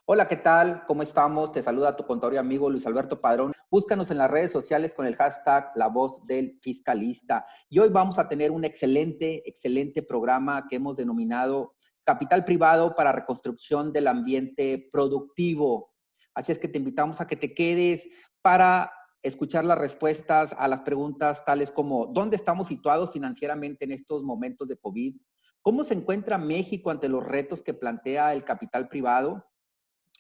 Hola, ¿qué tal? ¿Cómo estamos? Te saluda tu contador y amigo Luis Alberto Padrón. Búscanos en las redes sociales con el hashtag La Voz del Fiscalista. Y hoy vamos a tener un excelente programa que hemos denominado Capital Privado para Reconstrucción del Ambiente Productivo. Así es que te invitamos a que te quedes para escuchar las respuestas a las preguntas tales como ¿dónde estamos situados financieramente en estos momentos de COVID? ¿Cómo se encuentra México ante los retos que plantea el capital privado?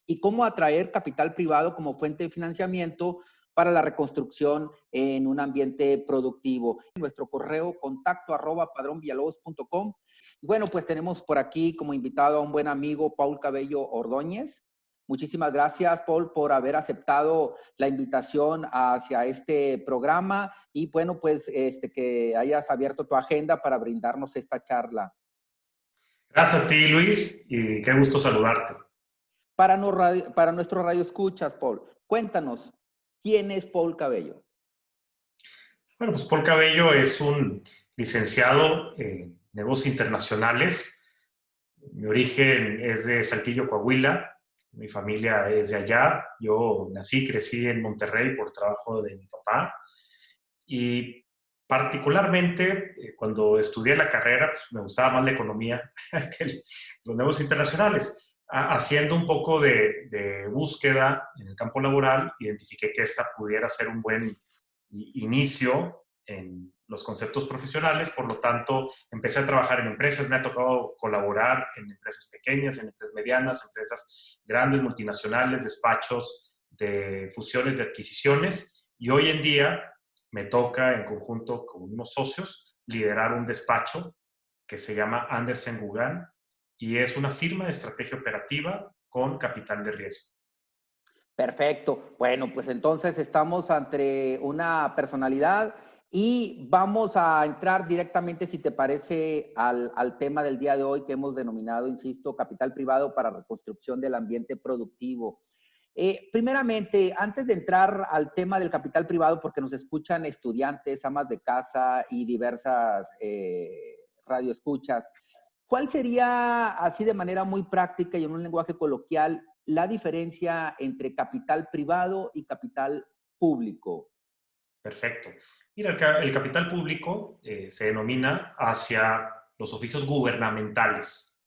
Y cómo atraer capital privado como fuente de financiamiento para la reconstrucción en un ambiente productivo. Nuestro correo contacto@padronvillalobos.com. Y bueno, pues tenemos por aquí como invitado a un buen amigo, Paul Cabello Ordóñez. Muchísimas gracias, Paul, por haber aceptado la invitación hacia este programa y bueno, pues que hayas abierto tu agenda para brindarnos esta charla. Gracias a ti, Luis, y qué gusto saludarte. Para nuestro radio escuchas, Paul, cuéntanos, ¿quién es Paul Cabello? Bueno, pues Paul Cabello es un licenciado en negocios internacionales. Mi origen es de Saltillo, Coahuila. Mi familia es de allá. Yo nací y crecí en Monterrey por trabajo de mi papá. Y particularmente cuando estudié la carrera, pues me gustaba más la economía que los negocios internacionales. Haciendo un poco de búsqueda en el campo laboral, identifiqué que esta pudiera ser un buen inicio en los conceptos profesionales, por lo tanto empecé a trabajar en empresas, me ha tocado colaborar en empresas pequeñas, en empresas medianas, empresas grandes, multinacionales, despachos de fusiones, de adquisiciones, y hoy en día me toca en conjunto con unos socios liderar un despacho que se llama Andersen Gugán y es una firma de estrategia operativa con capital de riesgo. Perfecto. Bueno, pues entonces estamos ante una personalidad y vamos a entrar directamente, si te parece, al tema del día de hoy que hemos denominado, insisto, capital privado para reconstrucción del ambiente productivo. Primeramente, antes de entrar al tema del capital privado, porque nos escuchan estudiantes, amas de casa y diversas radioescuchas, ¿cuál sería, así de manera muy práctica y en un lenguaje coloquial, la diferencia entre capital privado y capital público? Perfecto. Mira, el capital público se denomina hacia los oficios gubernamentales.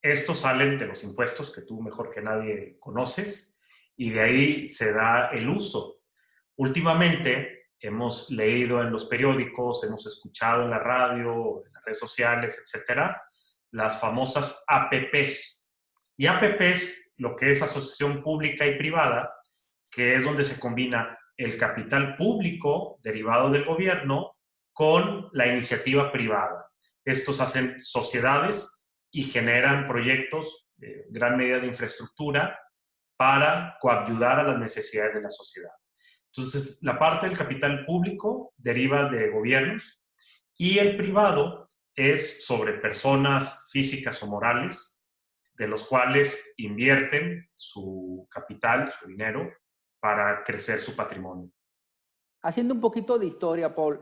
Estos salen de los impuestos que tú mejor que nadie conoces y de ahí se da el uso. Últimamente hemos leído en los periódicos, hemos escuchado en la radio, en las redes sociales, etcétera, las famosas APPs. Y APPs, lo que es asociación pública y privada, que es donde se combina el capital público derivado del gobierno con la iniciativa privada. Estos hacen sociedades y generan proyectos de gran medida de infraestructura para coadyudar a las necesidades de la sociedad. Entonces, la parte del capital público deriva de gobiernos y el privado es sobre personas físicas o morales, de los cuales invierten su capital, su dinero, para crecer su patrimonio. Haciendo un poquito de historia, Paul,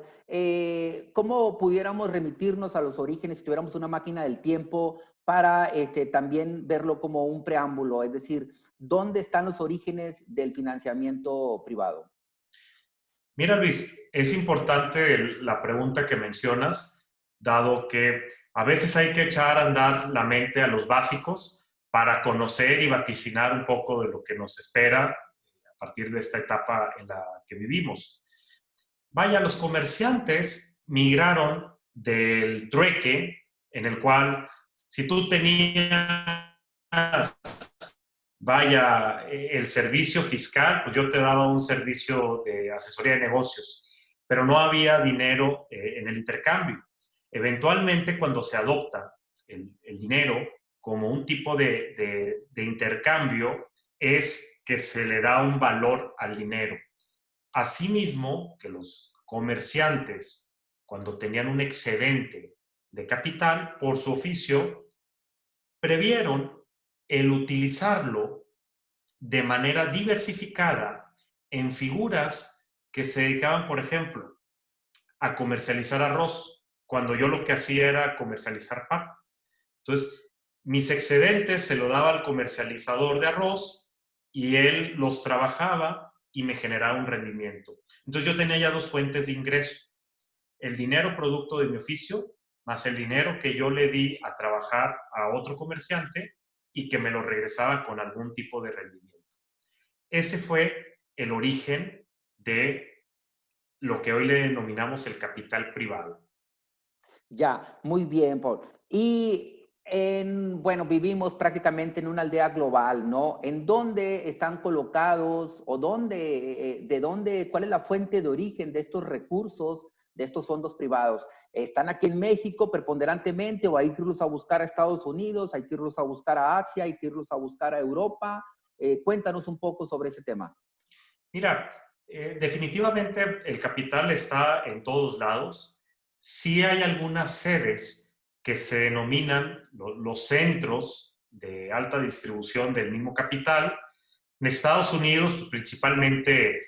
¿cómo pudiéramos remitirnos a los orígenes si tuviéramos una máquina del tiempo para también verlo como un preámbulo? Es decir, ¿dónde están los orígenes del financiamiento privado? Mira, Luis, es importante la pregunta que mencionas, dado que a veces hay que echar a andar la mente a los básicos para conocer y vaticinar un poco de lo que nos espera a partir de esta etapa en la que vivimos. Vaya, los comerciantes migraron del trueque, en el cual si tú tenías, vaya, el servicio fiscal, pues yo te daba un servicio de asesoría de negocios, pero no había dinero en el intercambio. Eventualmente, cuando se adopta el dinero como un tipo de intercambio, es que se le da un valor al dinero. Asimismo, que los comerciantes, cuando tenían un excedente de capital, por su oficio, previeron el utilizarlo de manera diversificada en figuras que se dedicaban, por ejemplo, a comercializar arroz, cuando yo lo que hacía era comercializar pan. Entonces, mis excedentes se lo daba al comercializador de arroz y él los trabajaba y me generaba un rendimiento. Entonces yo tenía ya dos fuentes de ingreso: el dinero producto de mi oficio, más el dinero que yo le di a trabajar a otro comerciante y que me lo regresaba con algún tipo de rendimiento. Ese fue el origen de lo que hoy le denominamos el capital privado. Ya, muy bien, Paul. Y bueno, vivimos prácticamente en una aldea global, ¿no? ¿En dónde están colocados o de dónde, cuál es la fuente de origen de estos recursos, de estos fondos privados? ¿Están aquí en México preponderantemente o hay que irlos a buscar a Estados Unidos, hay que irlos a buscar a Asia, hay que irlos a buscar a Europa? Cuéntanos un poco sobre ese tema. Mira, definitivamente el capital está en todos lados. Sí hay algunas sedes que se denominan los centros de alta distribución del mismo capital. En Estados Unidos, pues, principalmente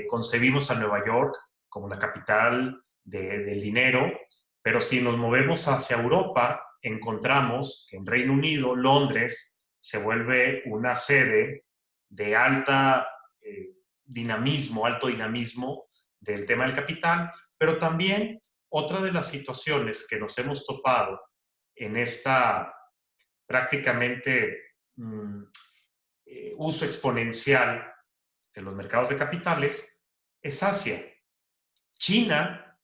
concebimos a Nueva York como la capital del dinero, pero si nos movemos hacia Europa, encontramos que en Reino Unido, Londres, se vuelve una sede de alto dinamismo del tema del capital, pero también otra de las situaciones que nos hemos topado en esta prácticamente uso exponencial de los mercados de capitales es Asia. China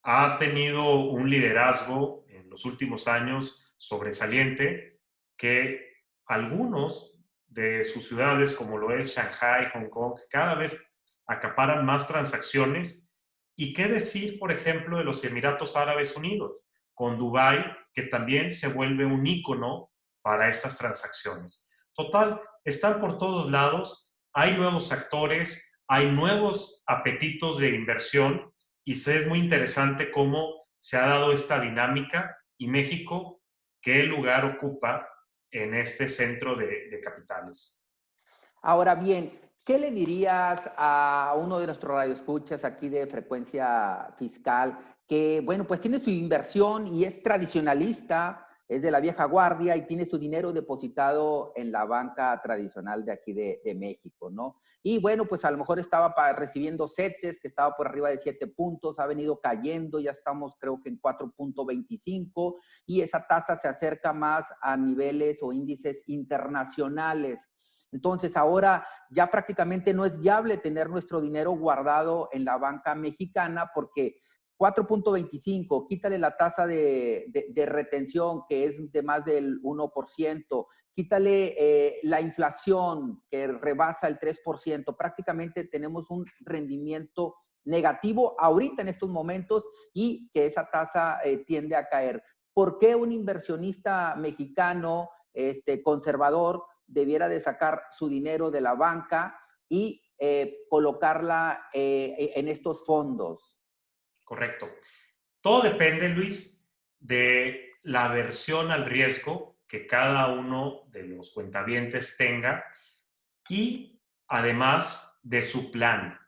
ha tenido un liderazgo en los últimos años sobresaliente, que algunos de sus ciudades, como lo es Shanghai, Hong Kong, cada vez acaparan más transacciones. ¿Y qué decir, por ejemplo, de los Emiratos Árabes Unidos, con Dubái, que también se vuelve un ícono para estas transacciones? Total, están por todos lados, hay nuevos actores, hay nuevos apetitos de inversión, y es muy interesante cómo se ha dado esta dinámica y México, qué lugar ocupa en este centro de capitales. Ahora bien, ¿qué le dirías a uno de nuestros radioescuchas aquí de Frecuencia Fiscal que, bueno, pues tiene su inversión y es tradicionalista, es de la vieja guardia y tiene su dinero depositado en la banca tradicional de aquí de México, ¿no? Y bueno, pues a lo mejor estaba recibiendo CETES, que estaba por arriba de 7 puntos, ha venido cayendo, ya estamos creo que en 4.25 y esa tasa se acerca más a niveles o índices internacionales. Entonces, ahora ya prácticamente no es viable tener nuestro dinero guardado en la banca mexicana porque 4.25, quítale la tasa de retención, que es de más del 1%, quítale la inflación, que rebasa el 3%, prácticamente tenemos un rendimiento negativo ahorita en estos momentos y que esa tasa tiende a caer. ¿Por qué un inversionista mexicano conservador debiera de sacar su dinero de la banca y colocarla en estos fondos? Correcto. Todo depende, Luis, de la aversión al riesgo que cada uno de los cuentavientes tenga y además de su plan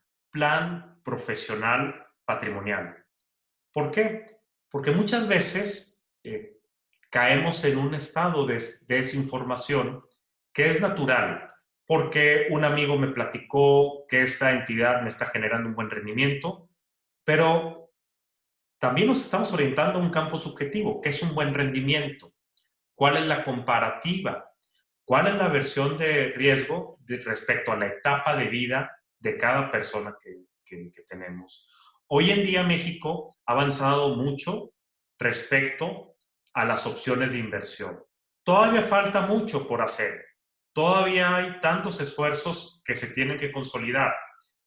profesional patrimonial. ¿Por qué? Porque muchas veces caemos en un estado de desinformación que es natural, porque un amigo me platicó que esta entidad me está generando un buen rendimiento, pero también nos estamos orientando a un campo subjetivo, ¿qué es un buen rendimiento? ¿Cuál es la comparativa? ¿Cuál es la versión de riesgo respecto a la etapa de vida de cada persona que tenemos? Hoy en día México ha avanzado mucho respecto a las opciones de inversión. Todavía falta mucho por hacer. Todavía hay tantos esfuerzos que se tienen que consolidar,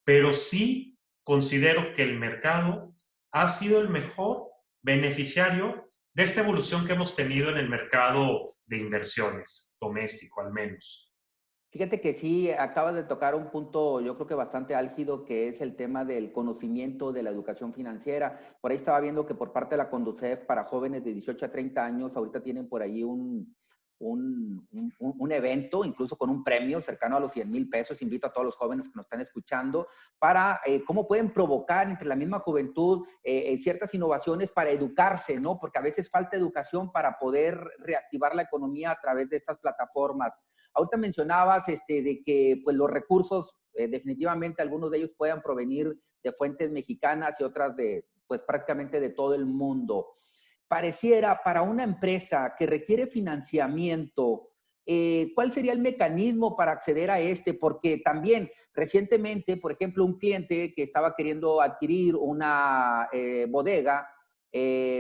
pero sí considero que el mercado ha sido el mejor beneficiario de esta evolución que hemos tenido en el mercado de inversiones, doméstico al menos. Fíjate que sí, acabas de tocar un punto, yo creo que bastante álgido, que es el tema del conocimiento de la educación financiera. Por ahí estaba viendo que por parte de la Conducef para jóvenes de 18 a 30 años, ahorita tienen por ahí un evento, incluso con un premio cercano a los 100,000 pesos. Invito a todos los jóvenes que nos están escuchando para cómo pueden provocar entre la misma juventud ciertas innovaciones para educarse, ¿no? Porque a veces falta educación para poder reactivar la economía a través de estas plataformas. Ahorita mencionabas de que pues, los recursos, definitivamente algunos de ellos puedan provenir de fuentes mexicanas y otras de, pues prácticamente de todo el mundo. Pareciera para una empresa que requiere financiamiento, ¿cuál sería el mecanismo para acceder a este? Porque también recientemente, por ejemplo, un cliente que estaba queriendo adquirir una bodega,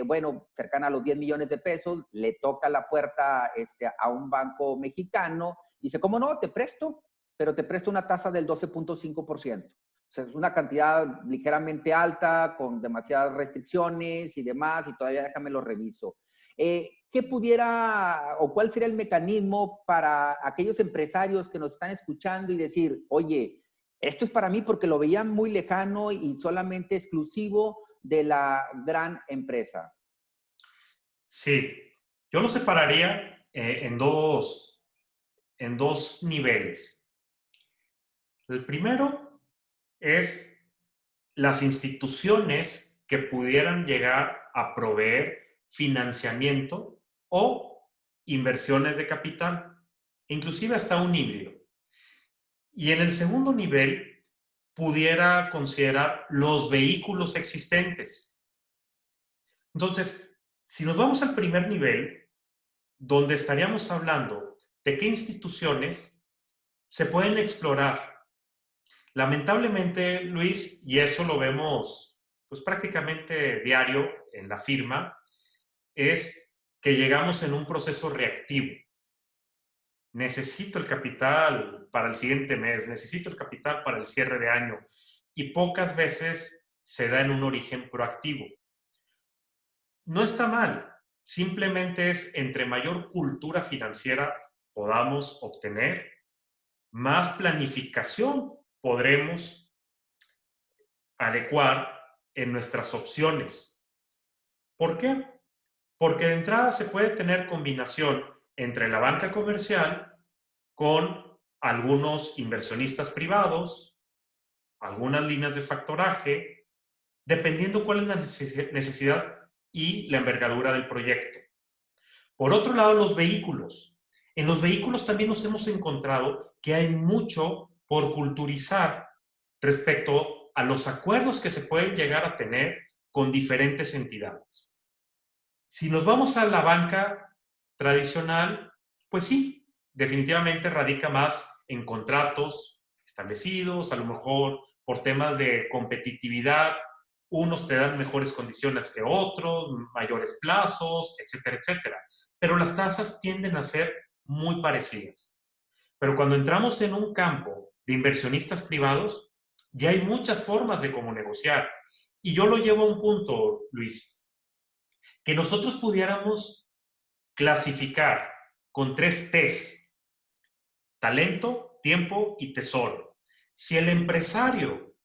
bueno, cercana a los 10 millones de pesos, le toca la puerta a un banco mexicano, dice, ¿cómo no? Te presto, pero te presto una tasa del 12.5%. O sea, es una cantidad ligeramente alta, con demasiadas restricciones y demás, y todavía déjame lo reviso. ¿Qué pudiera o cuál sería el mecanismo para aquellos empresarios que nos están escuchando y decir, oye, esto es para mí porque lo veían muy lejano y solamente exclusivo de la gran empresa? Sí, yo lo separaría en dos niveles. El primero es las instituciones que pudieran llegar a proveer financiamiento o inversiones de capital, inclusive hasta un híbrido. Y en el segundo nivel, pudiera considerar los vehículos existentes. Entonces, si nos vamos al primer nivel, donde estaríamos hablando de qué instituciones se pueden explorar. Lamentablemente, Luis, y eso lo vemos pues prácticamente diario en la firma, es que llegamos en un proceso reactivo. Necesito el capital para el siguiente mes, necesito el capital para el cierre de año, y pocas veces se da en un origen proactivo. No está mal, simplemente es entre mayor cultura financiera podamos obtener, más planificación podremos adecuar en nuestras opciones. ¿Por qué? Porque de entrada se puede tener combinación entre la banca comercial con algunos inversionistas privados, algunas líneas de factoraje, dependiendo cuál es la necesidad y la envergadura del proyecto. Por otro lado, los vehículos. En los vehículos también nos hemos encontrado que hay mucho por culturizar respecto a los acuerdos que se pueden llegar a tener con diferentes entidades. Si nos vamos a la banca tradicional, pues sí, definitivamente radica más en contratos establecidos, a lo mejor por temas de competitividad, unos te dan mejores condiciones que otros, mayores plazos, etcétera, etcétera. Pero las tasas tienden a ser muy parecidas. Pero cuando entramos en un campo de inversionistas privados, ya hay muchas formas de cómo negociar. Y yo lo llevo a un punto, Luis, que nosotros pudiéramos clasificar con 3 T's: talento, tiempo y tesoro. Si el empresario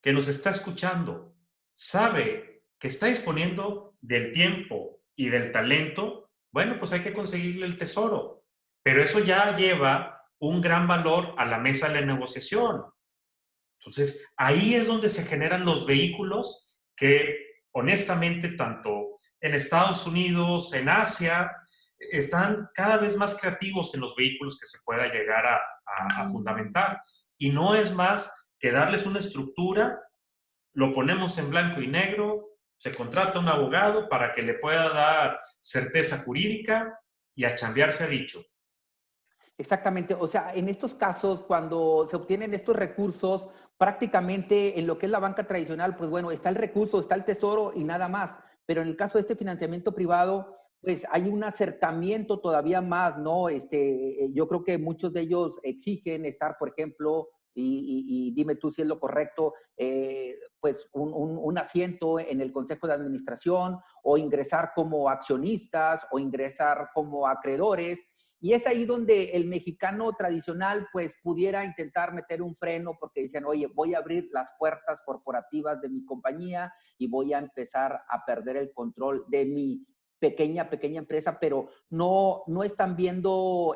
que nos está escuchando sabe que está disponiendo del tiempo y del talento, bueno, pues hay que conseguirle el tesoro. Pero eso ya lleva un gran valor a la mesa de la negociación. Entonces, ahí es donde se generan los vehículos que, honestamente, tanto en Estados Unidos, en Asia, están cada vez más creativos en los vehículos que se pueda llegar a fundamentar. Y no es más que darles una estructura, lo ponemos en blanco y negro, se contrata un abogado para que le pueda dar certeza jurídica y a chambear se ha dicho. Exactamente, o sea, en estos casos, cuando se obtienen estos recursos, prácticamente en lo que es la banca tradicional, pues bueno, está el recurso, está el tesoro y nada más. Pero en el caso de este financiamiento privado, pues hay un acercamiento todavía más, ¿no? Yo creo que muchos de ellos exigen estar, por ejemplo, y dime tú si es lo correcto, pues un asiento en el consejo de administración o ingresar como accionistas o ingresar como acreedores. Y es ahí donde el mexicano tradicional pues pudiera intentar meter un freno porque dicen, oye, voy a abrir las puertas corporativas de mi compañía y voy a empezar a perder el control de mi pequeña empresa, pero no están viendo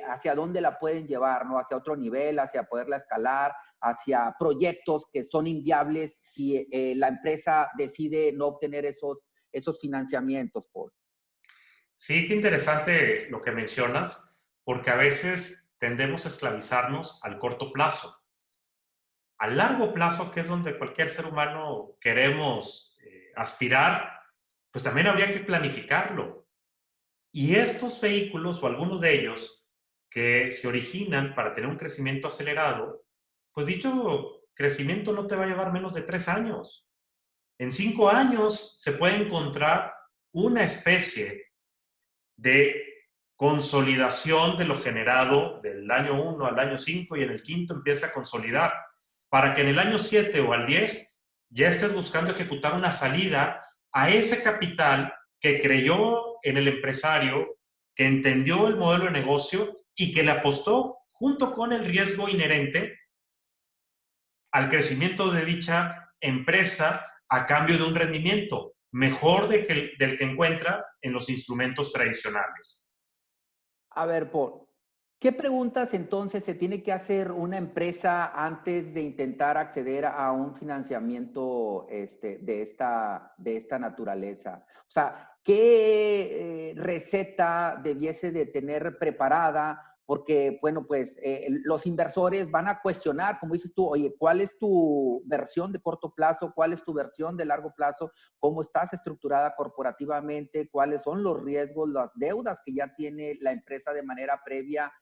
hacia dónde la pueden llevar, ¿no? Hacia otro nivel, hacia poderla escalar, hacia proyectos que son inviables si la empresa decide no obtener esos financiamientos, Paul. Sí, qué interesante lo que mencionas, porque a veces tendemos a esclavizarnos al corto plazo. A largo plazo, que es donde cualquier ser humano queremos aspirar, pues también habría que planificarlo. Y estos vehículos, o algunos de ellos, que se originan para tener un crecimiento acelerado, pues dicho crecimiento no te va a llevar menos de 3 años. En 5 años se puede encontrar una especie de consolidación de lo generado del año 1 al año 5 y en el quinto empieza a consolidar, para que en el año 7 o al 10 ya estés buscando ejecutar una salida a ese capital que creyó en el empresario, que entendió el modelo de negocio y que le apostó junto con el riesgo inherente al crecimiento de dicha empresa a cambio de un rendimiento mejor del que encuentra en los instrumentos tradicionales. A ver, Paul, ¿qué preguntas entonces se tiene que hacer una empresa antes de intentar acceder a un financiamiento de esta naturaleza? O sea, ¿qué receta debiese de tener preparada? Porque, bueno, pues los inversores van a cuestionar, como dices tú, oye, ¿cuál es tu versión de corto plazo? ¿Cuál es tu versión de largo plazo? ¿Cómo estás estructurada corporativamente? ¿Cuáles son los riesgos, las deudas que ya tiene la empresa de manera previa?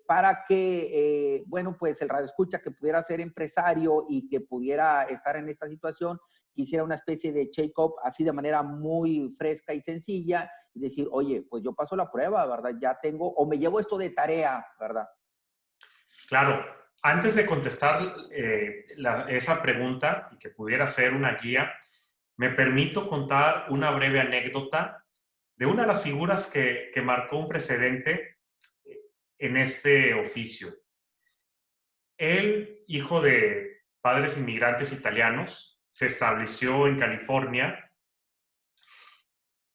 Para que, bueno, pues el radioescucha que pudiera ser empresario y que pudiera estar en esta situación, quisiera una especie de check-up así de manera muy fresca y sencilla y decir, oye, pues yo paso la prueba, ¿verdad? Ya tengo, o me llevo esto de tarea, ¿verdad? Claro, antes de contestar esa pregunta y que pudiera ser una guía, me permito contar una breve anécdota de una de las figuras que marcó un precedente en este oficio. Él, hijo de padres inmigrantes italianos, se estableció en California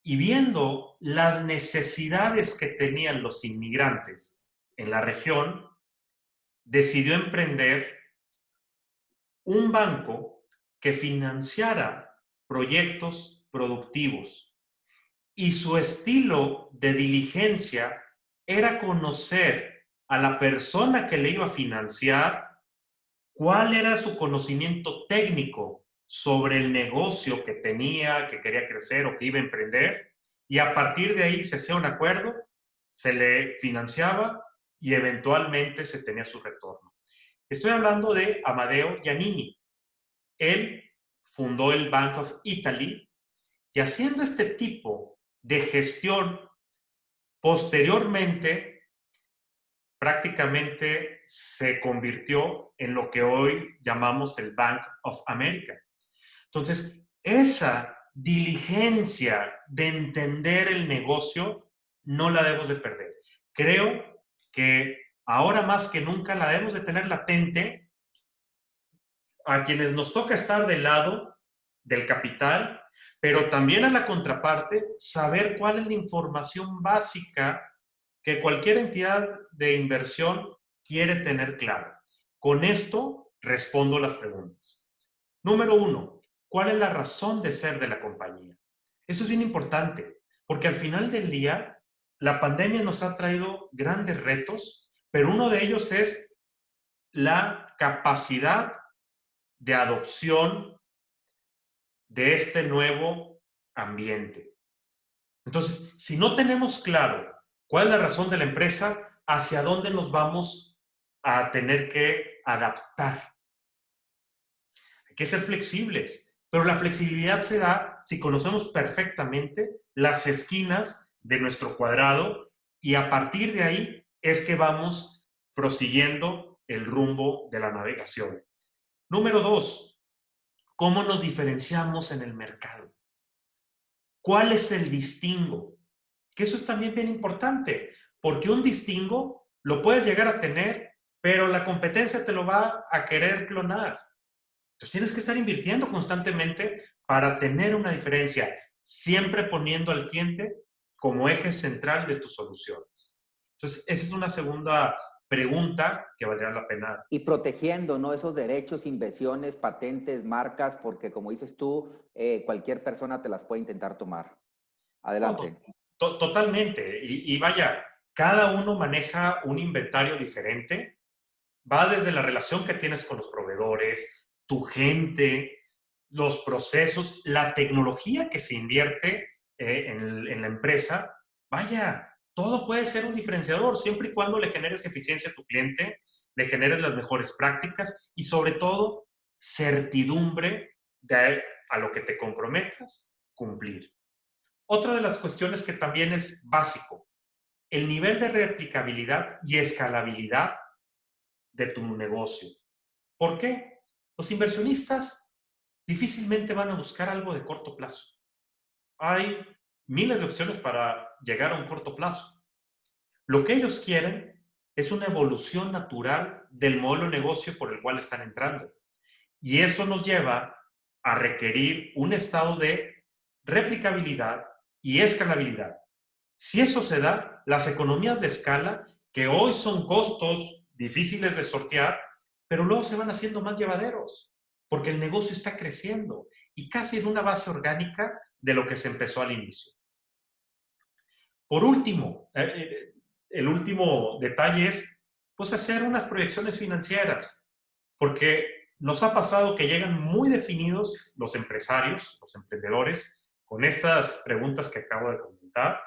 y viendo las necesidades que tenían los inmigrantes en la región, decidió emprender un banco que financiara proyectos productivos. Y su estilo de diligencia era conocer a la persona que le iba a financiar, cuál era su conocimiento técnico sobre el negocio que tenía, que quería crecer o que iba a emprender, y a partir de ahí se hacía un acuerdo, se le financiaba y eventualmente se tenía su retorno. Estoy hablando de Amadeo Giannini. Él fundó el Bank of Italy y haciendo este tipo de gestión, posteriormente prácticamente se convirtió en lo que hoy llamamos el Bank of America. Entonces, esa diligencia de entender el negocio no la debemos de perder. Creo que ahora más que nunca la debemos de tener latente a quienes nos toca estar del lado del capital, pero también a la contraparte, saber cuál es la información básica que cualquier entidad de inversión quiere tener claro. Con esto respondo las preguntas. Número 1, ¿cuál es la razón de ser de la compañía? Eso es bien importante, porque al final del día, la pandemia nos ha traído grandes retos, pero uno de ellos es la capacidad de adopción de este nuevo ambiente. Entonces, si no tenemos claro cuál es la razón de la empresa, hacia dónde nos vamos a tener que adaptar. Hay que ser flexibles, pero la flexibilidad se da si conocemos perfectamente las esquinas de nuestro cuadrado y a partir de ahí es que vamos prosiguiendo el rumbo de la navegación. Número 2, ¿cómo nos diferenciamos en el mercado? ¿Cuál es el distingo? Que eso es también bien importante, porque un distingo lo puedes llegar a tener, pero la competencia te lo va a querer clonar. Entonces tienes que estar invirtiendo constantemente para tener una diferencia. siempre poniendo al cliente como eje central de tus soluciones. Entonces, esa es una segunda pregunta que valdría la pena. Y protegiendo, ¿no? Esos derechos, invenciones, patentes, marcas, porque como dices tú, cualquier persona te las puede intentar tomar. No, Adelante. totalmente. Y vaya, cada uno maneja un inventario diferente. Va desde la relación que tienes con los proveedores, tu gente, los procesos, la tecnología que se invierte en la empresa. Vaya, todo puede ser un diferenciador siempre y cuando le generes eficiencia a tu cliente, le generes las mejores prácticas y sobre todo certidumbre de a lo que te comprometas cumplir. Otra de las cuestiones que también es básico, el nivel de replicabilidad y escalabilidad de tu negocio. ¿Por qué? Los inversionistas difícilmente van a buscar algo de corto plazo. Hay miles de opciones para llegar a un corto plazo. Lo que ellos quieren es una evolución natural del modelo de negocio por el cual están entrando. Y eso nos lleva a requerir un estado de replicabilidad y escalabilidad. Si eso se da, las economías de escala, que hoy son costos difíciles de sortear, pero luego se van haciendo más llevaderos, porque el negocio está creciendo y casi en una base orgánica de lo que se empezó al inicio. Por último, el último detalle es pues hacer unas proyecciones financieras, porque nos ha pasado que llegan muy definidos los empresarios, los emprendedores, con estas preguntas que acabo de comentar,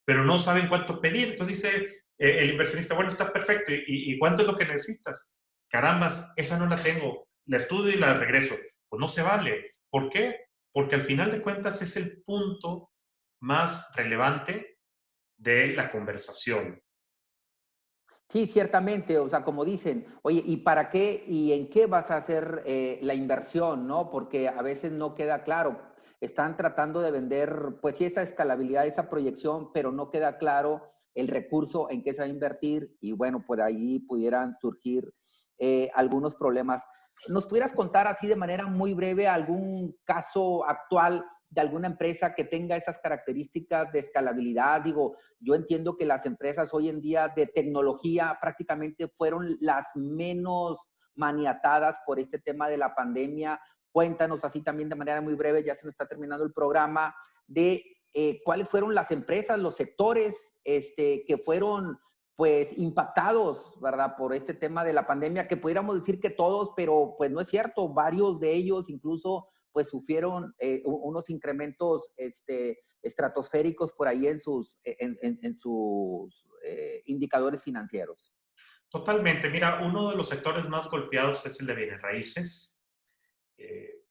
pero no saben cuánto pedir. Entonces dice el inversionista, bueno, está perfecto, ¿y cuánto es lo que necesitas? Carambas, esa no la tengo, la estudio y la regreso. Pues no se vale. ¿Por qué? Porque al final de cuentas es el punto más relevante de la conversación. Sí, ciertamente, o sea, como dicen, oye, ¿y para qué y en qué vas a hacer la inversión, no? Porque a veces no queda claro. Están tratando de vender, pues sí, esa escalabilidad, esa proyección, pero no queda claro el recurso en qué se va a invertir y bueno, por ahí pudieran surgir algunos problemas. ¿Nos pudieras contar así de manera muy breve algún caso actual de alguna empresa que tenga esas características de escalabilidad? Digo, yo entiendo que las empresas hoy en día de tecnología prácticamente fueron las menos maniatadas por este tema de la pandemia. Cuéntanos así también de manera muy breve, ya se nos está terminando el programa, de cuáles fueron las empresas, los sectores que fueron pues impactados, ¿verdad? Por este tema de la pandemia, que pudiéramos decir que todos, pero pues no es cierto, varios de ellos incluso pues sufrieron unos incrementos estratosféricos por ahí en sus indicadores financieros. Totalmente. Mira, uno de los sectores más golpeados es el de bienes raíces. Eh,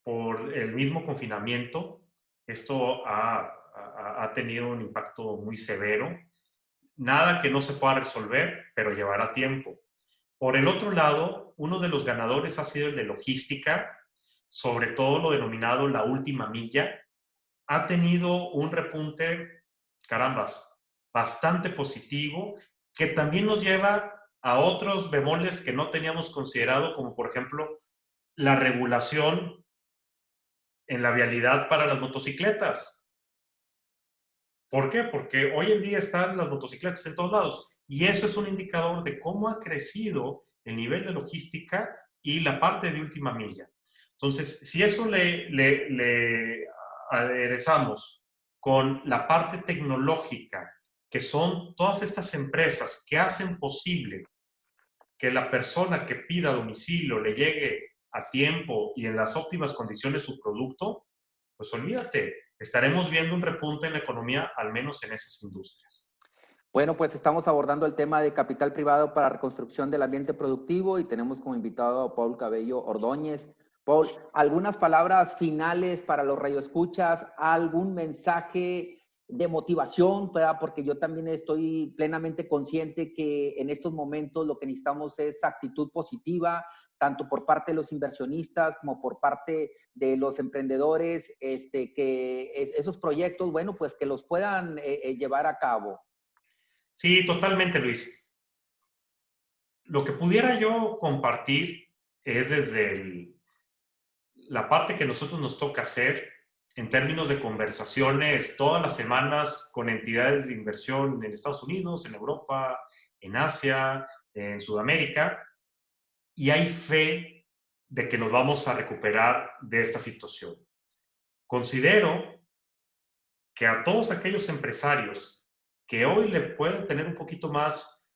por el mismo confinamiento, esto ha tenido un impacto muy severo. Nada que no se pueda resolver, pero llevará tiempo. Por el otro lado, uno de los ganadores ha sido el de logística, sobre todo lo denominado la última milla. Ha tenido un repunte, carambas, bastante positivo, que también nos lleva a otros bemoles que no teníamos considerado, como por ejemplo la regulación en la vialidad para las motocicletas. ¿Por qué? Porque hoy en día están las motocicletas en todos lados y eso es un indicador de cómo ha crecido el nivel de logística y la parte de última milla. Entonces, si eso le aderezamos con la parte tecnológica, que son todas estas empresas que hacen posible que la persona que pida domicilio le llegue a tiempo y en las óptimas condiciones su producto, pues olvídate, estaremos viendo un repunte en la economía, al menos en esas industrias. Bueno, pues estamos abordando el tema de capital privado para reconstrucción del ambiente productivo y tenemos como invitado a Paul Cabello Ordóñez. Paul, algunas palabras finales para los radioescuchas, algún mensaje de motivación, ¿verdad? Porque yo también estoy plenamente consciente que en estos momentos lo que necesitamos es actitud positiva, tanto por parte de los inversionistas como por parte de los emprendedores, que esos proyectos, bueno, pues que los puedan llevar a cabo. Sí, totalmente, Luis. Lo que pudiera yo compartir es desde la parte que nosotros nos toca hacer, en términos de conversaciones todas las semanas con entidades de inversión en Estados Unidos, en Europa, en Asia, en Sudamérica, y hay fe de que nos vamos a recuperar de esta situación. Considero que a todos aquellos empresarios que hoy le pueden tener un poquito más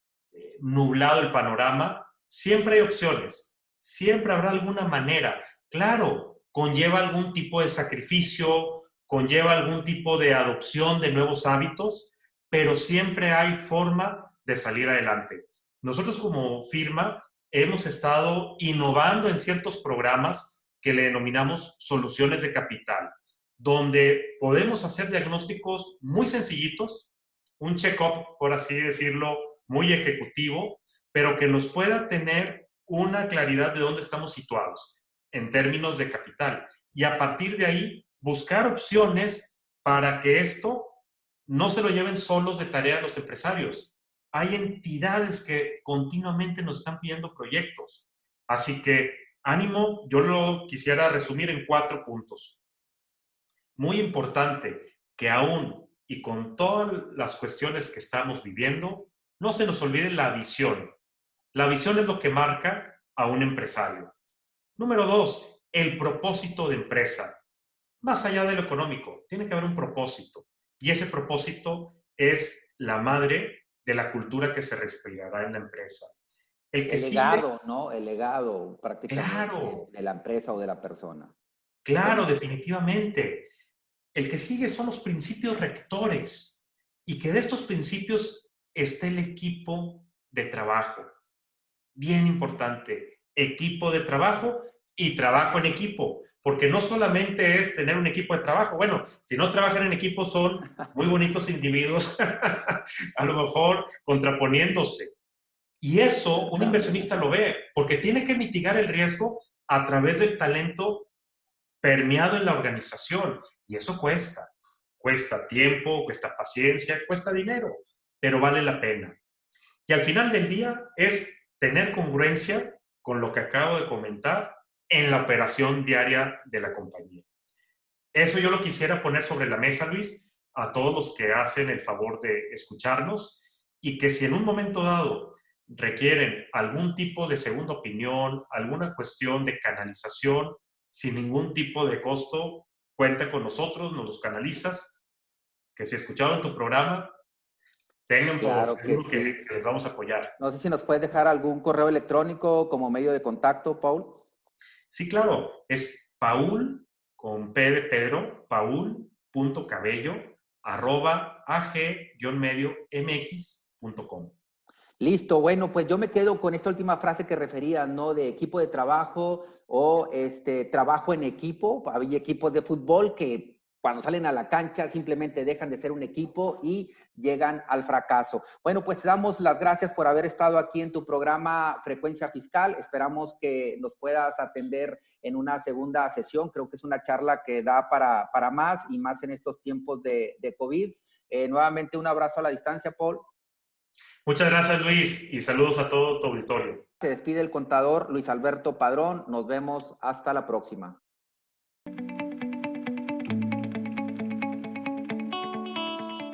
nublado el panorama, siempre hay opciones, siempre habrá alguna manera. Claro, conlleva algún tipo de sacrificio, conlleva algún tipo de adopción de nuevos hábitos, pero siempre hay forma de salir adelante. Nosotros como firma hemos estado innovando en ciertos programas que le denominamos soluciones de capital, donde podemos hacer diagnósticos muy sencillitos, un check-up, por así decirlo, muy ejecutivo, pero que nos pueda tener una claridad de dónde estamos situados en términos de capital. Y a partir de ahí, buscar opciones para que esto no se lo lleven solos de tarea los empresarios. Hay entidades que continuamente nos están pidiendo proyectos. Así que, ánimo, yo lo quisiera resumir en 4 puntos. Muy importante que aún y con todas las cuestiones que estamos viviendo, no se nos olvide la visión. La visión es lo que marca a un empresario. Número 2, el propósito de empresa. Más allá de lo económico, tiene que haber un propósito. Y ese propósito es la madre de la cultura que se respirará en la empresa. El que El sigue, legado, ¿no? El legado prácticamente claro, de la empresa o de la persona. claro, Bueno, definitivamente. El que sigue son los principios rectores y que de estos principios esté el equipo de trabajo. Bien importante, equipo de trabajo y trabajo en equipo, porque no solamente es tener un equipo de trabajo, bueno, si no trabajan en equipo son muy bonitos individuos, a lo mejor contraponiéndose. Y eso un inversionista lo ve, porque tiene que mitigar el riesgo a través del talento permeado en la organización. Y eso cuesta. Cuesta tiempo, cuesta paciencia, cuesta dinero, pero vale la pena. Y al final del día es tener congruencia con lo que acabo de comentar en la operación diaria de la compañía. Eso yo lo quisiera poner sobre la mesa, Luis, a todos los que hacen el favor de escucharnos y que si en un momento dado requieren algún tipo de segunda opinión, alguna cuestión de canalización, sin ningún tipo de costo, cuenta con nosotros, nos los canalizas, que si escucharon tu programa, tengan por claro que seguro sí. que les vamos a apoyar. No sé si nos puedes dejar algún correo electrónico como medio de contacto, Paul. Sí, claro, es Paul, con P de Pedro, paul.cabello, ag-medio-mx.com. Listo, bueno, pues yo me quedo con esta última frase que refería, ¿no? De equipo de trabajo o trabajo en equipo. Había equipos de fútbol que cuando salen a la cancha simplemente dejan de ser un equipo y llegan al fracaso. Bueno, pues te damos las gracias por haber estado aquí en tu programa Frecuencia Fiscal. Esperamos que nos puedas atender en una segunda sesión. Creo que es una charla que da para más y más en estos tiempos de COVID. Nuevamente un abrazo a la distancia, Paul. Muchas gracias, Luis, y saludos a todo tu auditorio. Se despide el contador Luis Alberto Padrón. Nos vemos hasta la próxima.